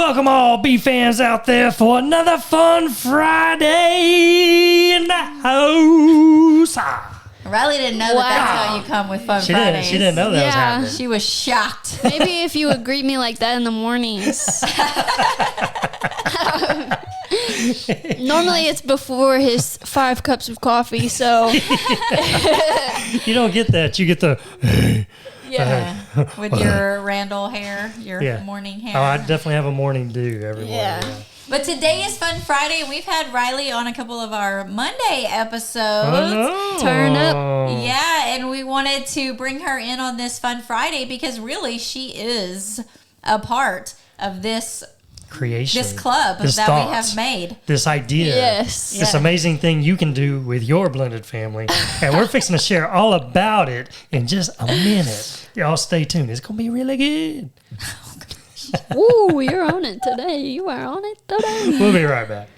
Welcome all B fans out there for another fun Friday in the house. Riley didn't know that that's how you come with fun Fridays. She didn't know that was happening. She was shocked. Maybe if you would greet me like that in the mornings. Normally it's before his 5 cups of coffee, so. You don't get that. You get the... Yeah, with your Randall hair, your morning hair. Oh, I definitely have a morning dew every morning. Yeah. But today is Fun Friday, and we've had Riley on a couple of our Monday episodes. Oh, no. Turn up. Yeah, and we wanted to bring her in on this Fun Friday because really she is a part of this creation, this club this that thought, we have made. This idea. Yes. This amazing thing you can do with your blended family. And we're fixing to share all about it in just a minute. Y'all stay tuned. It's going to be really good. Ooh, you're on it today. You are on it today. We'll be right back.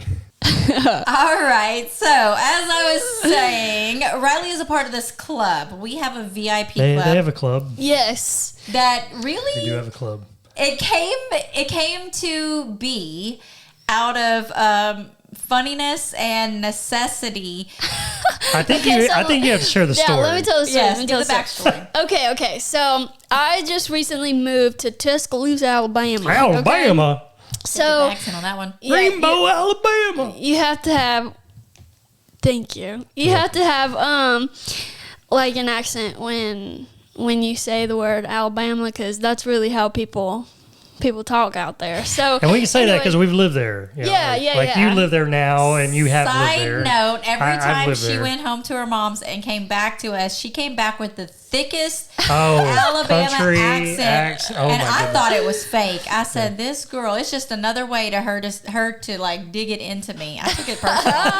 All right. So, as I was saying, Riley is a part of this club. We have a VIP club. They have a club. Yes. That really... They do have a club. It came to be out of funniness and necessity. I think you have to share the story. Yeah, let me tell the story. Yes, give the backstory. Okay. So I just recently moved to Tuscaloosa, Alabama. Alabama. Okay? So accent on that one. Rainbow, Alabama. You have to have. Thank you. You have to have like an accent when you say the word Alabama, because that's really how people talk out there. So, and we can say that because we've lived there. You know, like you live there now, and you have lived there. Side note: every time she went home to her mom's and came back to us, she came back with the thickest Alabama accent, and I thought it was fake. I said, "This girl, it's just another way to her to like dig it into me." I took it personal.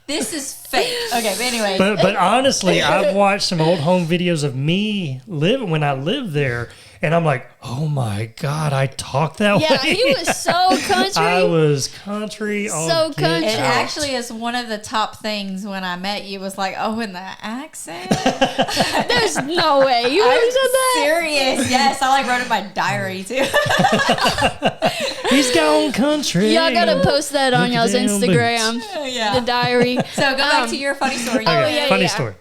This is fake. Okay, but anyway. But honestly, I've watched some old home videos of me when I lived there, and I'm like, oh my God, I talk that way. Yeah, he was so country. I was country. So country. It actually is one of the top things when I met you was like, oh, and the accent. There's no way. You really said that? Serious. Yes, I like wrote it in my diary too. He's gone country. Y'all gotta post that on y'all's Instagram. Yeah. The diary. So go back to your funny story. Okay, funny story.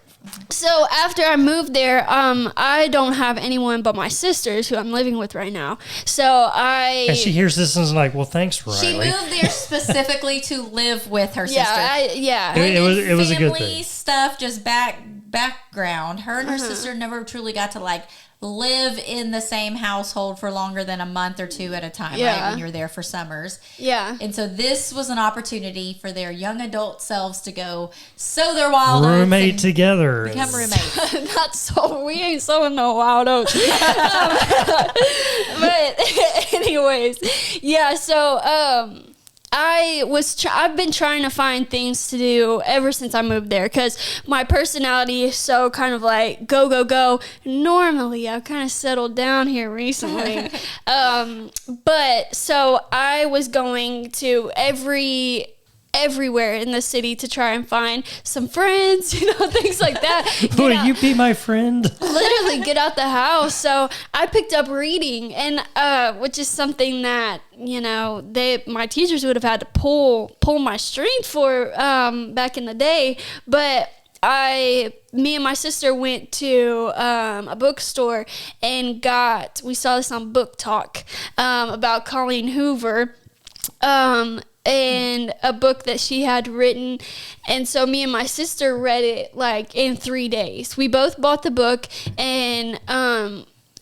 So after I moved there, I don't have anyone but my sisters who I'm living with right now. And she hears this and is like, well, thanks, Riley. She moved there specifically to live with her sister. It was a good thing. Family stuff, just background. Her and her sister never truly got to like live in the same household for longer than a month or two at a time, right? When you're there for summers. Yeah. And so this was an opportunity for their young adult selves to go sow their wild oats. Roommate together. Become roommates. We ain't sowing no wild oats. But anyways, yeah, so I've been trying to find things to do ever since I moved there, because my personality is so kind of like go, go, go. Normally, I've kind of settled down here recently. But so I was going to everywhere in the city to try and find some friends, things like that. Will you be my friend? Literally get out the house. So I picked up reading, and which is something that my teachers would have had to pull my strength for back in the day. But me and my sister went to a bookstore and we saw this on Book Talk about Colleen Hoover. And a book that she had written. And so me and my sister read it like in 3 days. We both bought the book, and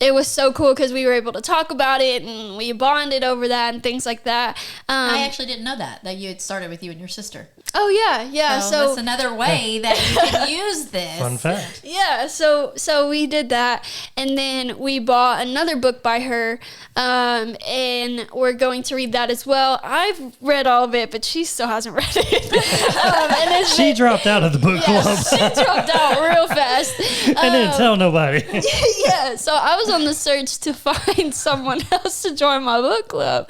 it was so cool because we were able to talk about it and we bonded over that and things like that. I actually didn't know that you had started with you and your sister. Oh, yeah. So that's another way that you can use this. Fun fact. Yeah, so we did that, and then we bought another book by her, and we're going to read that as well. I've read all of it, but she still hasn't read it. She dropped out of the book club. She dropped out real fast. I didn't tell nobody. Yeah, so I was on the search to find someone else to join my book club.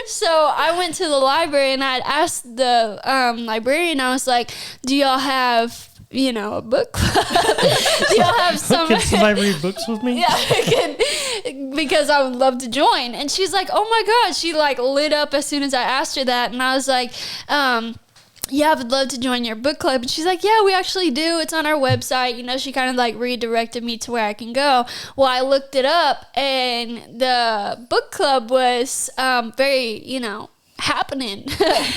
So I went to the library, and I'd asked the librarian, I was like, do y'all have a book club? Do y'all have some? Can somebody read books with me? Yeah, because I would love to join. And she's like, oh my God. She like lit up as soon as I asked her that. And I was like, yeah, I would love to join your book club. And she's like, yeah, we actually do. It's on our website. You know, she kind of like redirected me to where I can go. Well, I looked it up, and the book club was very, you know, happening.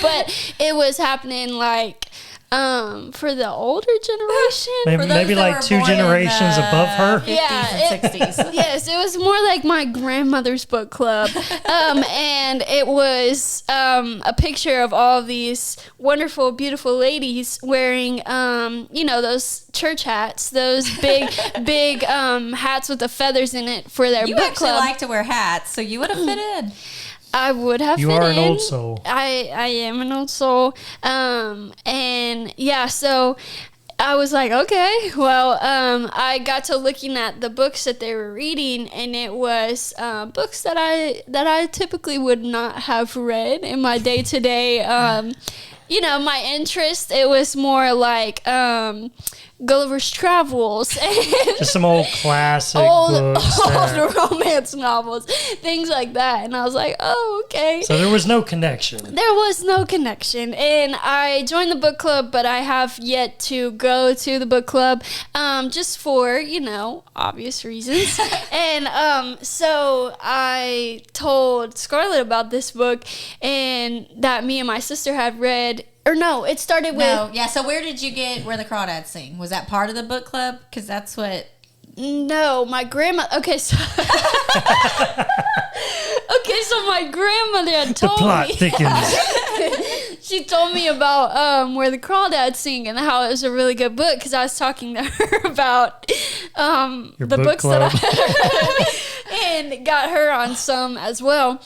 But it was happening like for the older generation. Maybe like 2 generations above her. 50s and 60s. Yes, it was more like my grandmother's book club. And it was a picture of all of these wonderful, beautiful ladies wearing, you know, those church hats, those big hats with the feathers in it for their book club. You actually like to wear hats, so you would have fit in. I would have You fit are an in. old soul. I am an old soul. And yeah, so I was like, okay, well, I got to looking at the books that they were reading, and it was books that I typically would not have read in my day-to-day, you know, my interest. It was more like Gulliver's Travels. Just some old classic books. Old romance novels, things like that. And I was like, oh, okay. So there was no connection. There was no connection. And I joined the book club, but I have yet to go to the book club, just for, you know, obvious reasons. And so I told Scarlett about this book, and that me and my sister had read. Or no, it started with... No, yeah, so where did you get Where the Crawdads Sing? Was that part of the book club? Because that's what... No, my grandma... Okay, so... okay, so my grandmother had told me... The plot thickens. She told me about Where the Crawdads Sing, and how it was a really good book, because I was talking to her about Your the book books club. that I... and got her on some as well.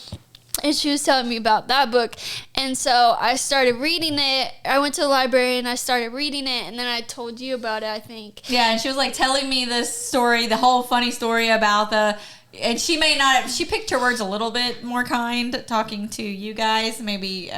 And she was telling me about that book. And so I started reading it. I went to the library and I started reading it. And then I told you about it, I think. Yeah, and she was like telling me this story, the whole funny story about the... And she may not have... She picked her words a little bit more kind, talking to you guys, maybe...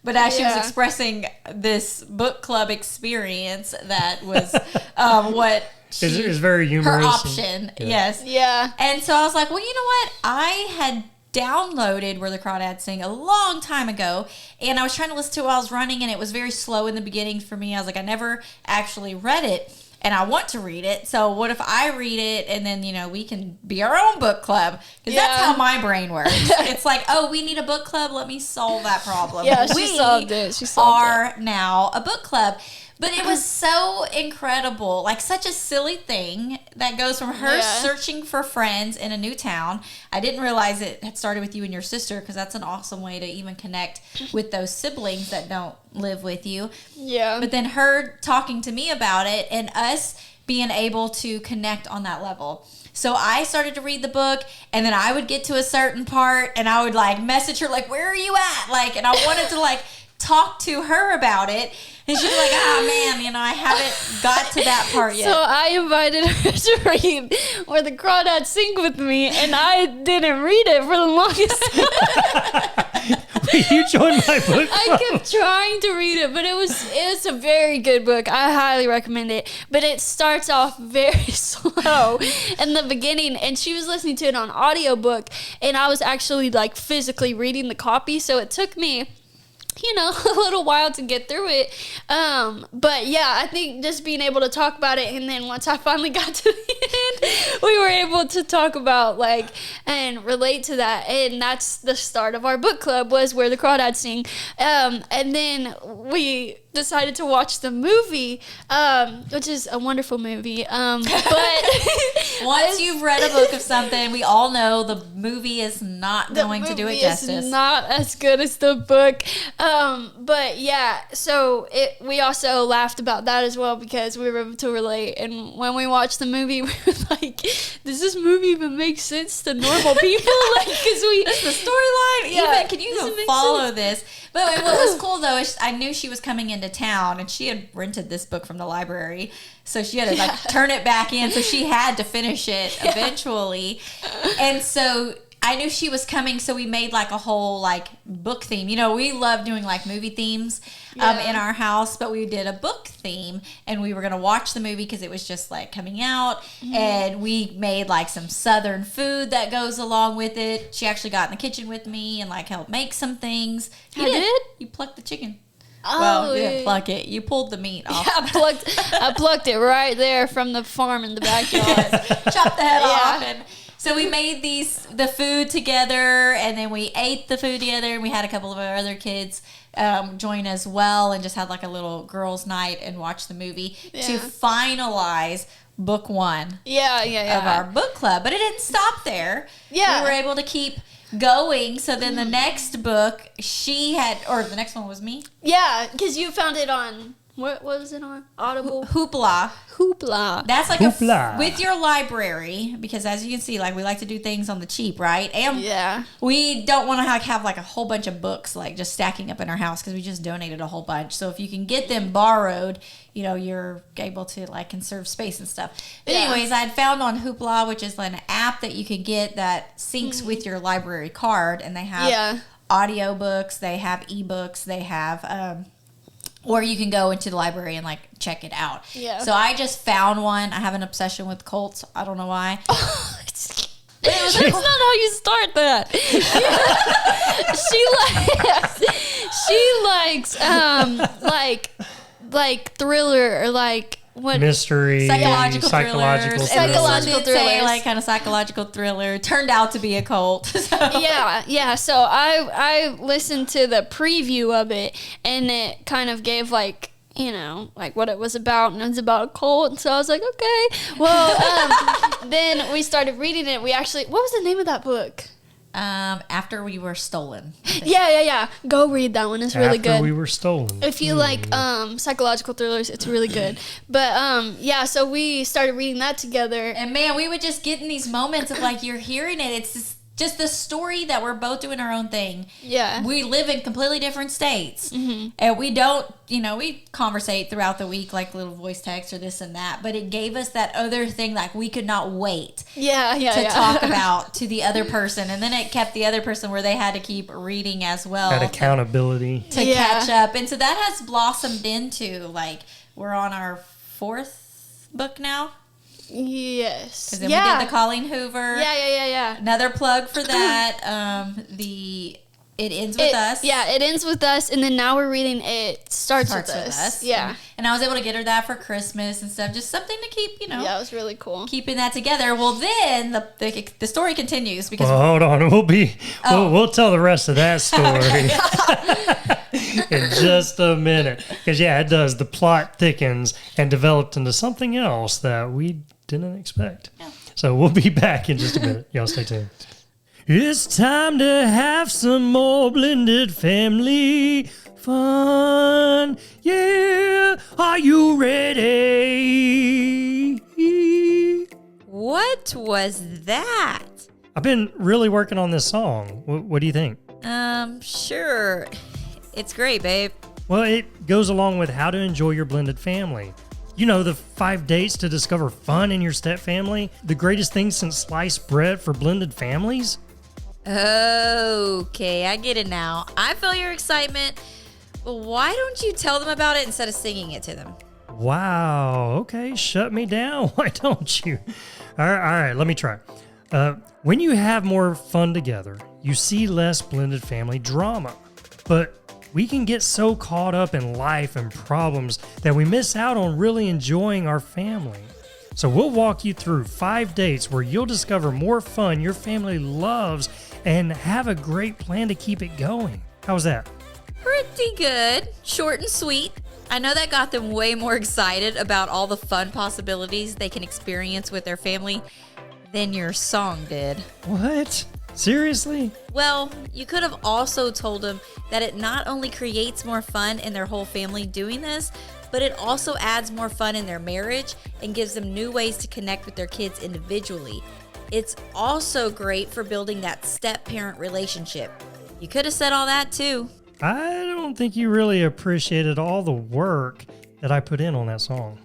but as she was expressing this book club experience, that was what... It's very humorous. Her option, yes. Yeah. And so I was like, well, you know what? I had downloaded Where the Crawdads Sing a long time ago, and I was trying to listen to it while I was running, and it was very slow in the beginning for me. I was like, I never actually read it, and I want to read it. So what if I read it, and then, you know, we can be our own book club? Because that's how my brain works. It's like, oh, we need a book club. Let me solve that problem. Yeah, she solved it. She solved it. Now a book club. But it was so incredible, like such a silly thing that goes from her searching for friends in a new town. I didn't realize it had started with you and your sister, because that's an awesome way to even connect with those siblings that don't live with you. Yeah. But then her talking to me about it, and us being able to connect on that level. So I started to read the book, and then I would get to a certain part, and I would like message her, like, where are you at? Like, and I wanted to like talk to her about it. And she'd be like, oh, man, you know, I haven't got to that part yet. So I invited her to read Where the Crawdads Sing with me, and I didn't read it for the longest You joined my book club. I kept trying to read it, but it's a very good book. I highly recommend it. But it starts off very slow in the beginning, and she was listening to it on audiobook, and I was actually like physically reading the copy, so it took me, you know, a little while to get through it. But yeah, I think just being able to talk about it, and then once I finally got to the end, we were able to talk about like and relate to that, and that's the start of our book club, was Where the Crawdads Sing. And then we decided to watch the movie, which is a wonderful movie. But once you've read a book of something, we all know the movie is not going to do it justice. It's not as good as the book. But yeah, so we also laughed about that as well, because we were able to relate. And when we watched the movie, we were like, does this movie even make sense to normal people? Like, because That's the storyline. Yeah. Can you even follow this? But what was cool, though, is I knew she was coming into town, and she had rented this book from the library, so she had to like turn it back in, so she had to finish it eventually. And so I knew she was coming, so we made like a whole like book theme. You know, we love doing like movie themes in our house, but we did a book theme, and we were gonna watch the movie because it was just like coming out, and we made like some Southern food that goes along with it. She actually got in the kitchen with me and like helped make some things. You did? You plucked the chicken. Oh, well, you didn't pluck it. You pulled the meat off. Yeah, I plucked it right there from the farm in the backyard. Chopped the head off. And so we made the food together, and then we ate the food together, and we had a couple of our other kids join as well, and just had like a little girls' night and watch the movie to finalize book 1 of our book club. But it didn't stop there. Yeah. We were able to keep going. So then the next book the next one was me. Yeah, because you found it on, what was it on? Audible? Hoopla. That's like with your library, because as you can see, like we like to do things on the cheap, right? And we don't want to have like a whole bunch of books like just stacking up in our house because we just donated a whole bunch. So if you can get them borrowed, you know, you're able to like conserve space and stuff. But anyways, I had found on Hoopla, which is an app that you can get that syncs with your library card, and they have audiobooks, they have ebooks, they have or you can go into the library and like check it out. Yeah. So I just found one. I have an obsession with cults. I don't know why. That's not how you start that. she likes like thriller or like what mystery, psychological thrillers. Like kind of psychological thriller. Turned out to be a cult. So. Yeah. So I listened to the preview of it, and it kind of gave like, you know, like what it was about, and it was about a cult. And so I was like, okay. Well, then we started reading it. What was the name of that book? After We Were Stolen. Yeah. Go read that one. It's really good. After We Were Stolen. If you like psychological thrillers, it's really good. But so we started reading that together. And man, we would just get in these moments of like you're hearing it. It's just the story that we're both doing our own thing. Yeah. We live in completely different states. Mm-hmm. And we don't, you know, we conversate throughout the week, like little voice text or this and that. But it gave us that other thing, like we could not wait to talk about to the other person. And then it kept the other person where they had to keep reading as well. That accountability. To catch up. And so that has blossomed into, like, we're on our 4th book now. Yes. Because then we did the Colleen Hoover. Yeah. Another plug for that. It Ends With Us. Yeah, It Ends With Us, and then now we're reading It Starts With Us. Yeah. And I was able to get her that for Christmas and stuff. Just something to keep, you know. Yeah, it was really cool. Keeping that together. Well, then the story continues because. Well, hold on. We'll tell the rest of that story in just a minute. Because it does. The plot thickens and developed into something else that we didn't expect. Yeah. So we'll be back in just a minute. Y'all stay tuned. It's time to have some more blended family fun. Yeah, are you ready? What was that? I've been really working on this song. What do you think? Sure. It's great, babe. Well, it goes along with how to enjoy your blended family. You know, the 5 dates to discover fun in your stepfamily? The greatest thing since sliced bread for blended families? Okay, I get it now. I feel your excitement, but why don't you tell them about it instead of singing it to them? Wow, okay, shut me down. Why don't you? All right, let me try. When you have more fun together, you see less blended family drama. But we can get so caught up in life and problems that we miss out on really enjoying our family. So we'll walk you through 5 dates where you'll discover more fun your family loves and have a great plan to keep it going. How's that? Pretty good. Short and sweet. I know that got them way more excited about all the fun possibilities they can experience with their family than your song did. What? Seriously? Well, you could have also told them that it not only creates more fun in their whole family doing this, but it also adds more fun in their marriage and gives them new ways to connect with their kids individually. It's also great for building that step-parent relationship. You could have said all that too. I don't think you really appreciated all the work that I put in on that song.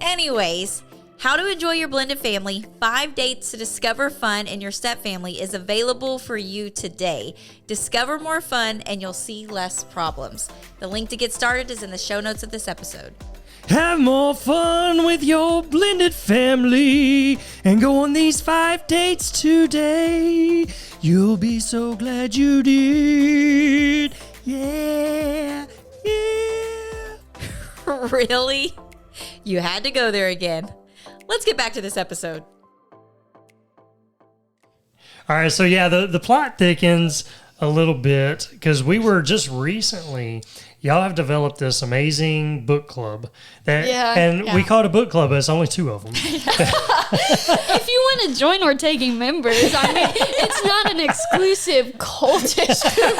Anyways, How to Enjoy Your Blended Family, 5 Dates to Discover Fun in Your Step Family is available for you today. Discover more fun and you'll see less problems. The link to get started is in the show notes of this episode. Have more fun with your blended family and go on these 5 dates today. You'll be so glad you did. Yeah, yeah. Really? You had to go there again. Let's get back to this episode. All right, so yeah, the plot thickens a little bit because we were just recently, y'all have developed this amazing book club that, we call it a book club, but it's only 2 of them. If you want to join, we're taking members. I mean, it's not an exclusive cultish group.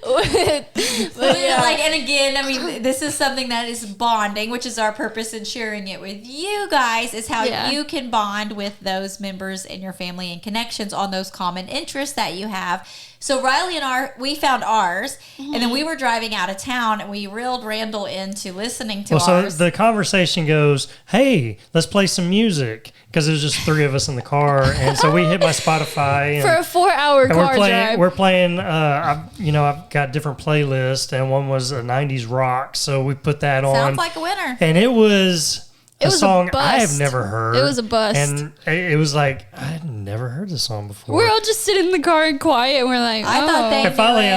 But yeah. Like, and again, I mean, this is something that is bonding, which is our purpose in sharing it with you guys, is how you can bond with those members in your family and connections on those common interests that you have. So Riley and we found ours, and then we were driving out of town, and we reeled Randall into listening to ours. So the conversation goes, hey, let's play some music, because there's just 3 of us in the car, and so we hit my Spotify. For a 4-hour car drive. We're playing, I've got different playlists, and one was a 90s rock, so we put that on. Sounds like a winner. And it was a song a I have never heard. It was a bust. And it was like, I had never heard this song before. We're all just sitting in the car and quiet, and we're like, I thought they and finally,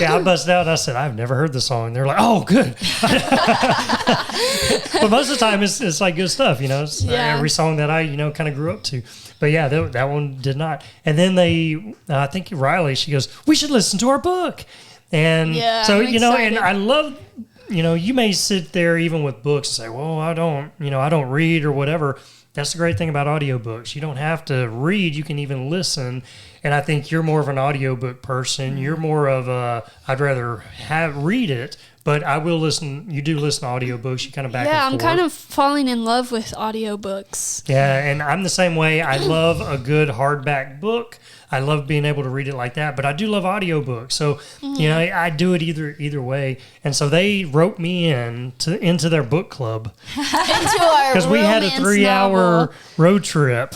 I busted out and I said, I've never heard the song. And they're like, oh, good. But most of the time, it's like good stuff, It's every song that I, kind of grew up to. But yeah, that one did not. And then I think Riley, she goes, we should listen to our book. And so, and I love... you may sit there even with books and say, well, I don't read or whatever. That's the great thing about audiobooks. You don't have to read. You can even listen. And I think you're more of an audiobook person. You're more of I'd rather read it, but I will listen. You do listen to audiobooks. You kind of back and forth. I'm kind of falling in love with audiobooks. Yeah, and I'm the same way. I love a good hardback book. I love being able to read it like that, but I do love audiobooks. So, I do it either way. And so they wrote me into their book club. Into our because we had a 3-hour road trip.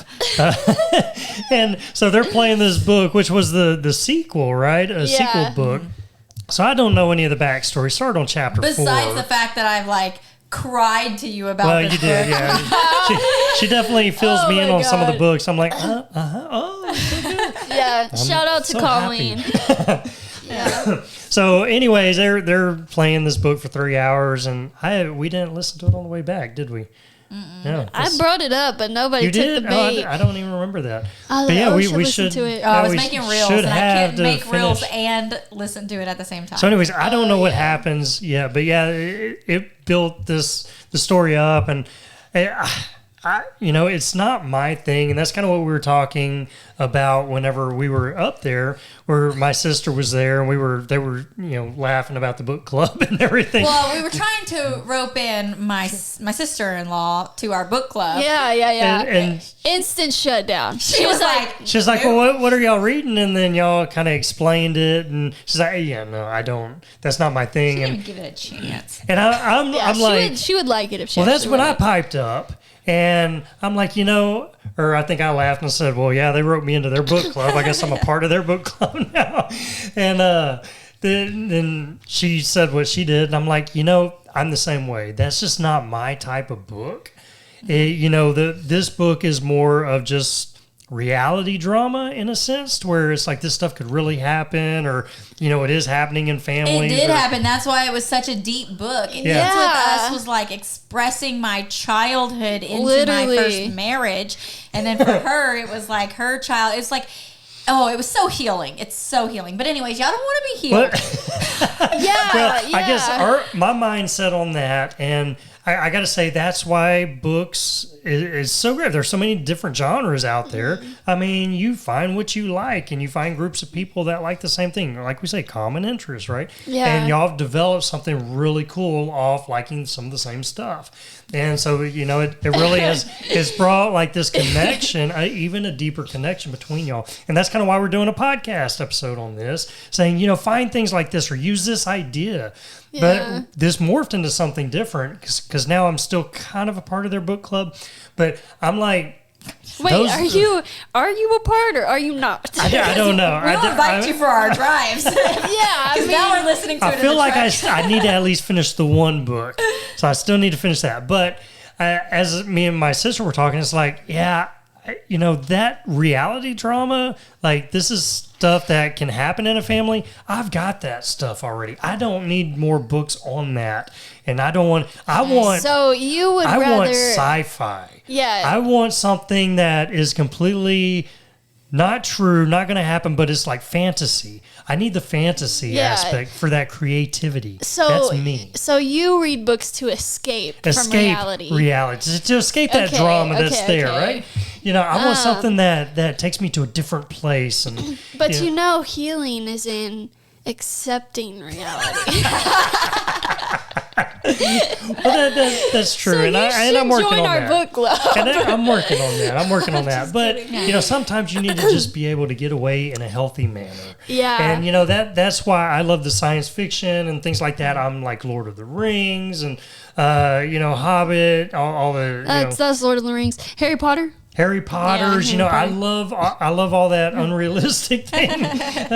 And so they're playing this book, which was the sequel, right? A sequel book. So I don't know any of the backstory. Start on chapter 4. Besides the fact that I've cried to you about this you did, book. Yeah. She definitely fills me in on some of the books. I'm like, oh, so good. Yeah, shout out to Colleen. So anyways, they're playing this book for 3 hours, and we didn't listen to it on the way back, did we? No, I brought it up, but nobody took the bait. I don't even remember that. But we should to it. I was making reels, and I couldn't make reels and listen to it at the same time. So anyways, I don't know what happens yet, but it built the story up, and it's not my thing, and that's kind of what we were talking about whenever we were up there, where my sister was there, and they were laughing about the book club and everything. Well, we were trying to rope in my sister-in-law to our book club. Yeah. And instant shutdown. She was like, well, what are y'all reading? And then y'all kind of explained it, and she's like, yeah, no, I don't. That's not my thing. She didn't even give it a chance. And I'm like, she would like it if she. Well, that's when I piped up. And I'm like, or I think I laughed and said, well, yeah, they wrote me into their book club. I guess I'm a part of their book club now. And then she said what she did. And I'm like, I'm the same way. That's just not my type of book. This book is more of just reality drama in a sense, where it's like this stuff could really happen, or it is happening in families. It did happen. That's why it was such a deep book. And this with us was like expressing my childhood into my first marriage, and then for her it was like her child. It's like, it was so healing. It's so healing. But anyways, y'all don't want to be healed. I guess my mindset on that, and I got to say, that's why books is so great. There's so many different genres out there. I mean, you find what you like, and you find groups of people that like the same thing. Like we say, common interests, right? Yeah. And y'all have developed something really cool off liking some of the same stuff. And so, it really has brought like this connection, even a deeper connection between y'all. And that's kind of why we're doing a podcast episode on this, saying, find things like this or use this idea. Yeah. But this morphed into something different because now I'm still kind of a part of their book club. But I'm like, wait, are you a part or are you not? I don't know. We'll invite you for our drives. Yeah, now we're listening to it. I feel like I need to at least finish the one book, so I still need to finish that. But as me and my sister were talking, it's like, yeah, you know, that reality drama, like this is stuff that can happen in a family. I've got that stuff already. I don't need more books on that. And I want So you would rather... I want sci-fi. Yeah. I want something that is completely not true, not going to happen, but it's like fantasy. I need the fantasy aspect for that creativity. So that's me. So you read books to escape from reality. To escape that drama that's there, right? You know, I want something that takes me to a different place. And but you know, healing is in accepting reality. Well, that's true, So and I'm working join on our that. book club. And I'm working on that. But you know, sometimes you need to just be able to get away in a healthy manner. Yeah. And you know that's why I love the science fiction and things like that. I'm like Lord of the Rings and you know, Hobbit, all the That's Lord of the Rings. Harry Potter. Harry Potter's, you know, I love all that unrealistic thing,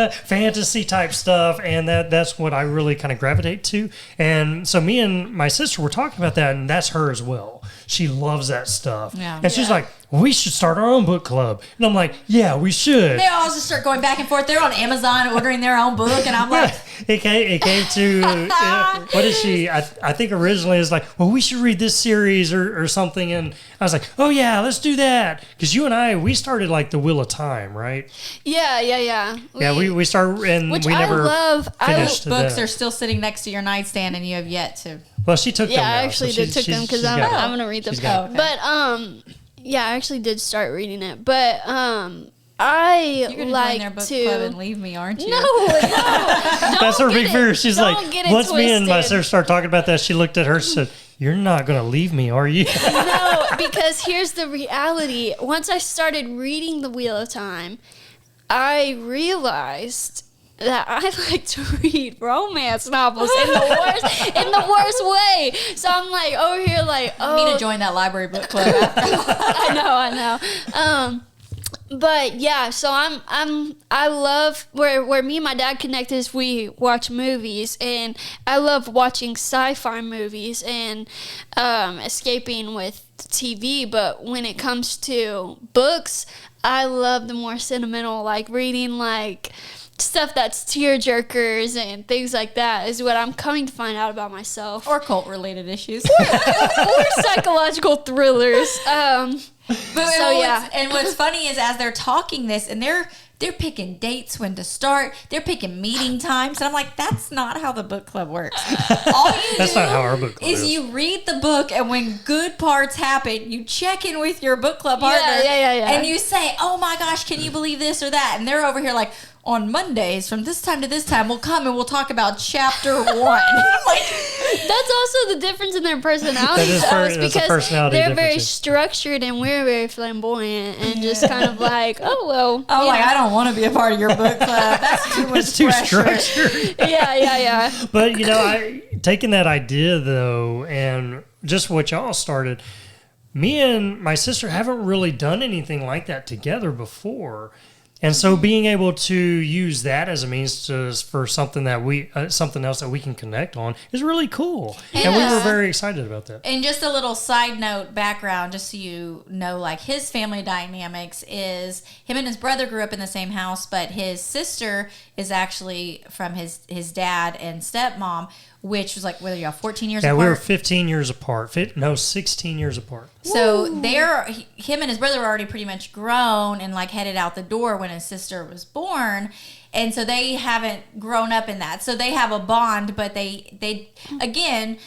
fantasy type stuff, and that's what I really kind of gravitate to. And so me and my sister were talking about that, and that's her as well. She loves that stuff, and she's like, we should start our own book club. And I'm like, yeah, we should. They all just start going back and forth. They're on Amazon ordering their own book, and I'm like... It came to, what is she? I think originally it was like, well, we should read this series or something. And I was like, oh, yeah, let's do that. Because you and we started like The Wheel of Time, right? Yeah. We started, and we never finished the books are still sitting next to your nightstand, and you have yet to... Well, she took them. Yeah, I actually took them because I'm going to read them. Okay. But, yeah, I actually did start reading it. But, I You're gonna like join their book to club and leave me, aren't you? No. That's her big fear. She's like, once me and my sister started talking about that, she looked at her and said, "You're not going to leave me, are you?" No, because here's the reality. Once I started reading The Wheel of Time, I realized that I like to read romance novels in the worst way. So I'm like over here like, oh, You need to join that library book club after. I know. But yeah, so I love where me and my dad connect is we watch movies, and I love watching sci-fi movies and escaping with TV. But when it comes to books, I love the more sentimental, like reading like stuff that's tearjerkers and things like that is what I'm coming to find out about myself. Or cult-related issues. or psychological thrillers. And what's funny is as they're talking this, and they're picking dates when to start, they're picking meeting times, and I'm like, that's not how the book club works. All you That's do not how our book club is. You read the book, and when good parts happen, you check in with your book club partner, and you say, oh my gosh, can you believe this or that? And they're over here like, on Mondays from this time to this time, we'll come and we'll talk about chapter 1. Like, that's also the difference in their personalities. Because they're very structured and we're very flamboyant and just kind of like, oh well. I don't want to be a part of your book club. That's too much It's too structured. Yeah. But you know, taking that idea though, and just what y'all started, me and my sister haven't really done anything like that together before. And so being able to use that as a means for something that something else that we can connect on is really cool. And we were very excited about that. And just a little side note background, just so you know, like his family dynamics is him and his brother grew up in the same house, but his sister is actually from his dad and stepmom, which was like, what are y'all, 14 years apart? Yeah, we were 15 years apart. 16 years apart. So him and his brother were already pretty much grown and like headed out the door when his sister was born. And so they haven't grown up in that. So they have a bond, but they again,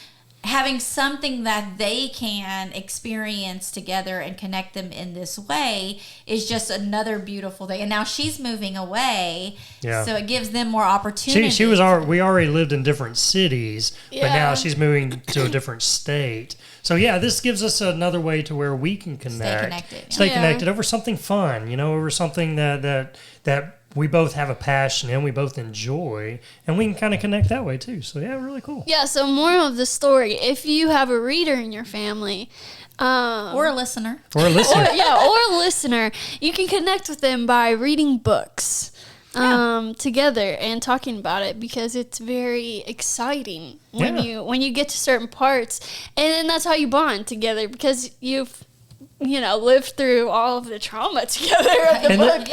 having something that they can experience together and connect them in this way is just another beautiful thing. And now she's moving away, so it gives them more opportunity. We already lived in different cities, but now she's moving to a different state. So this gives us another way to where we can stay connected over something fun, over something that we both have a passion and we both enjoy, and we can kind of connect that way too. So yeah, really cool. Yeah, so moral of the story, if you have a reader in your family, or a listener. Or a listener. or a listener, you can connect with them by reading books together and talking about it, because it's very exciting when you get to certain parts, and then that's how you bond together, because you've lived through all of the trauma together of the book.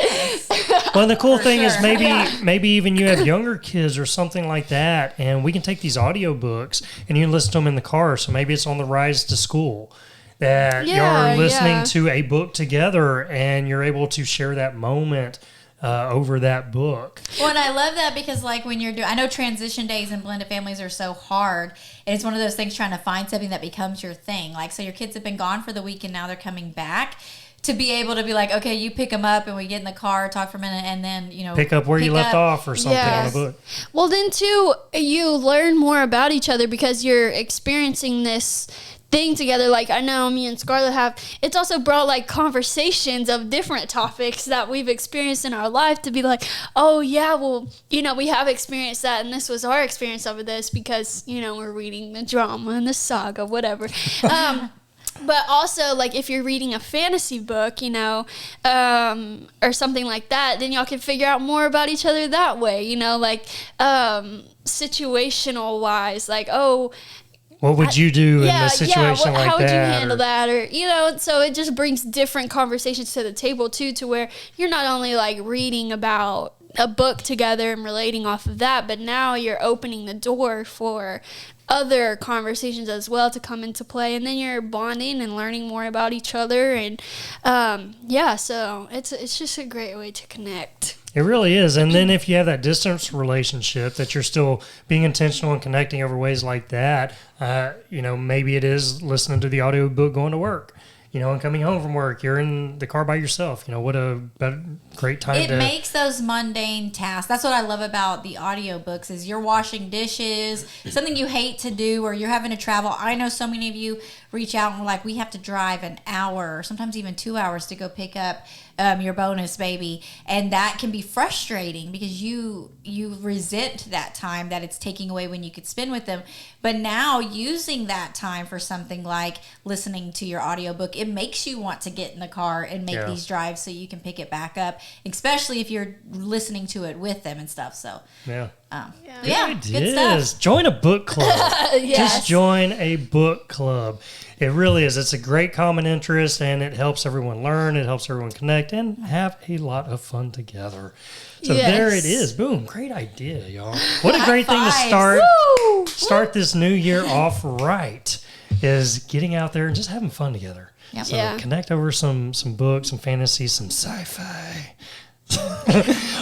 Well, the cool thing is maybe even you have younger kids or something like that, and we can take these audiobooks and you can listen to them in the car. So maybe it's on the rise to school that you're listening to a book together and you're able to share that moment over that book. Well, and I love that because, like, when you're doing, I know transition days and blended families are so hard, and it's one of those things, trying to find something that becomes your thing. Like, so your kids have been gone for the week and now they're coming back. To be able to be like, okay, you pick them up and we get in the car, talk for a minute, and then, pick up where you left off or something on the book. Well, then too, you learn more about each other because you're experiencing this thing together. Like, I know me and Scarlett have, it's also brought like conversations of different topics that we've experienced in our life to be like, oh yeah, well, we have experienced that, and this was our experience of this because, we're reading the drama and the saga, whatever. But also, like, if you're reading a fantasy book, or something like that, then y'all can figure out more about each other that way, situational wise, like, oh, what would you do in a situation like that? How would you handle that? Or, so it just brings different conversations to the table, too, to where you're not only, like, reading about a book together and relating off of that, but now you're opening the door for other conversations as well to come into play, and then you're bonding and learning more about each other, and so it's just a great way to connect. It really is. And then if you have that distance relationship that you're still being intentional and connecting over ways like that, maybe it is listening to the audiobook going to work, and coming home from work, you're in the car by yourself. What a great time. It makes those mundane tasks. That's what I love about the audiobooks is you're washing dishes, something you hate to do, or you're having to travel. I know so many of you reach out and we're like, we have to drive an hour or sometimes even 2 hours to go pick up your bonus baby, and that can be frustrating because you resent that time that it's taking away when you could spend with them. But now using that time for something like listening to your audiobook, it makes you want to get in the car and make these drives so you can pick it back up, especially if you're listening to it with them and stuff. So good stuff. Join a book club. Just join a book club. It really is. It's a great common interest, and it helps everyone learn. It helps everyone connect and have a lot of fun together. So there it is. Boom. Great idea, y'all. What a great thing to start this new year off right, is getting out there and just having fun together. Yep. So connect over some books, some fantasy, some sci-fi.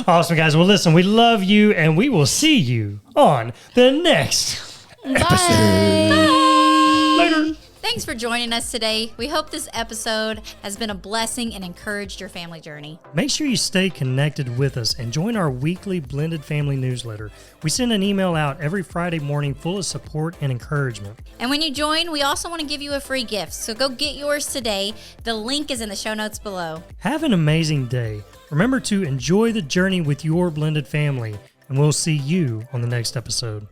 Awesome, guys. Well, listen, we love you, and we will see you on the next episode. Bye. Later. Thanks for joining us today. We hope this episode has been a blessing and encouraged your family journey. Make sure you stay connected with us and join our weekly Blended Family newsletter. We send an email out every Friday morning full of support and encouragement. And when you join, we also want to give you a free gift. So go get yours today. The link is in the show notes below. Have an amazing day. Remember to enjoy the journey with your blended family, and we'll see you on the next episode.